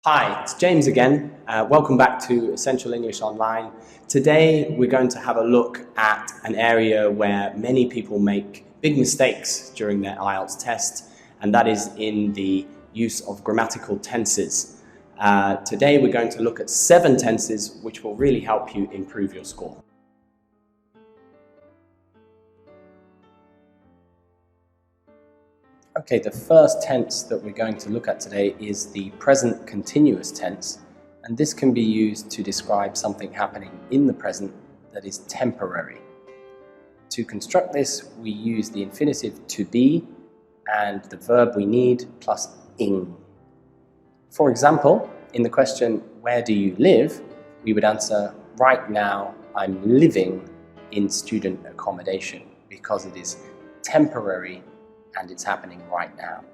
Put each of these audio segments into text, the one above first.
Hi, it's James again. Welcome back to Essential English Online. Today we're going to have a look at an area where many people make big mistakes during their IELTS test, and that is in the use of grammatical tenses. Today we're going to look at 7 tenses which will really help you improve your score. Okay, the first tense that we're going to look at today is the present continuous tense, and this can be used to describe something happening in the present that is temporary. To construct this, we use the infinitive to be and the verb we need plus ing. For example, in the question, where do you live? We would answer, right now I'm living in student accommodation, because it is temporary and it's happening right now.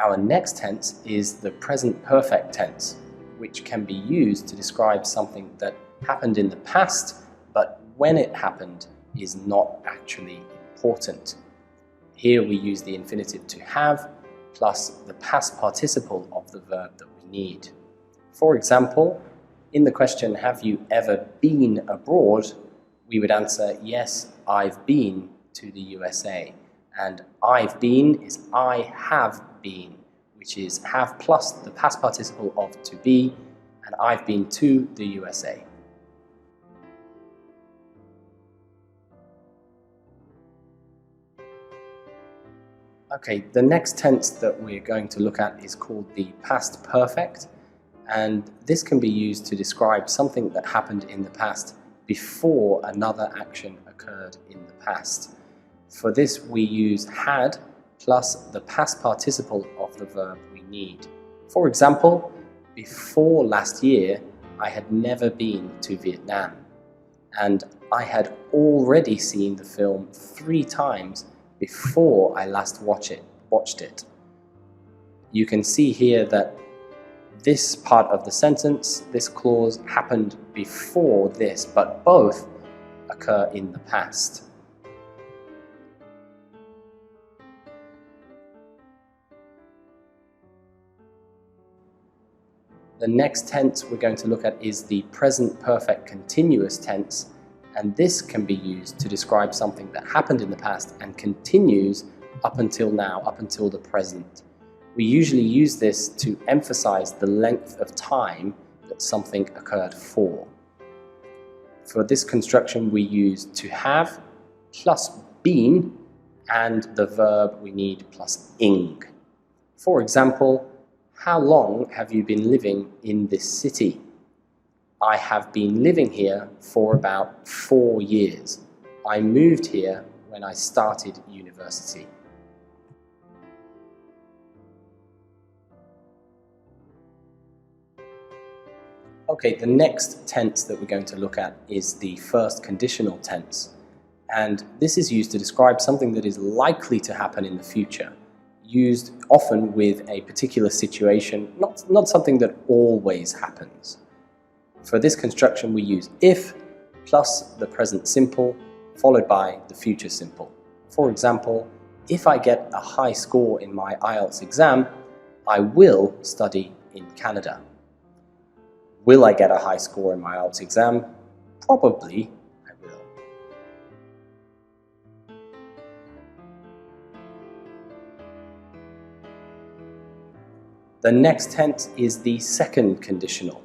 Our next tense is the present perfect tense, which can be used to describe something that happened in the past, but when it happened is not actually important. Here we use the infinitive to have plus the past participle of the verb that we need. For example, in the question, have you ever been abroad? We would answer, yes, I've been to the USA. And I've been is I have been, which is have plus the past participle of to be, and I've been to the USA. Okay, the next tense that we're going to look at is called the past perfect. And this can be used to describe something that happened in the past before another action occurred in the past. For this, we use had plus the past participle of the verb we need. For example, before last year, I had never been to Vietnam, and I had already seen the film 3 times before I last watched it. You can see here that this part of the sentence, this clause, happened before this, but both occur in the past. The next tense we're going to look at is the present perfect continuous tense, and this can be used to describe something that happened in the past and continues up until now, up until the present. We usually use this to emphasize the length of time that something occurred for. For this construction, we use to have plus been and the verb we need plus ing. For example, how long have you been living in this city? I have been living here for about 4 years. I moved here when I started university. Okay, the next tense that we're going to look at is the first conditional tense. And this is used to describe something that is likely to happen in the future, used often with a particular situation, not something that always happens. For this construction, we use if plus the present simple, followed by the future simple. For example, if I get a high score in my IELTS exam, I will study in Canada. Will I get a high score in my IELTS exam? Probably I will. The next tense is the second conditional,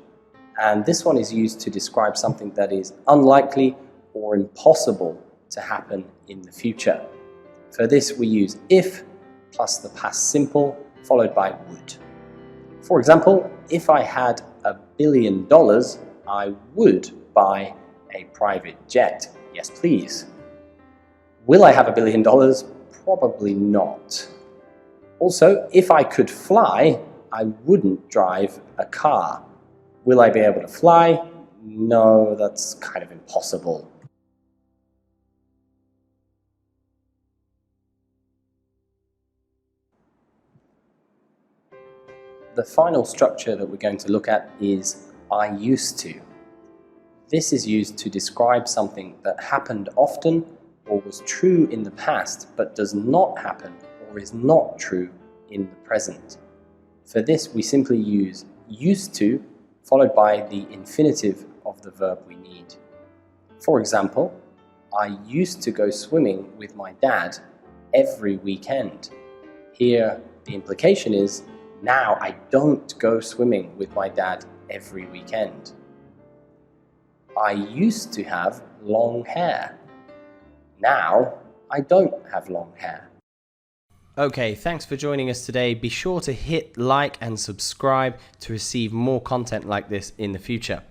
and this one is used to describe something that is unlikely or impossible to happen in the future. For this, we use if plus the past simple, followed by would. For example, if I had $1 billion, I would buy a private jet. Yes, please. Will I have $1 billion? Probably not. Also, if I could fly, I wouldn't drive a car. Will I be able to fly? No, that's kind of impossible. The final structure that we're going to look at is I used to. This is used to describe something that happened often or was true in the past but does not happen or is not true in the present. For this, we simply use used to followed by the infinitive of the verb we need. For example, I used to go swimming with my dad every weekend. Here, the implication is, now I don't go swimming with my dad every weekend. I used to have long hair. Now I don't have long hair. Okay, thanks for joining us today. Be sure to hit like and subscribe to receive more content like this in the future.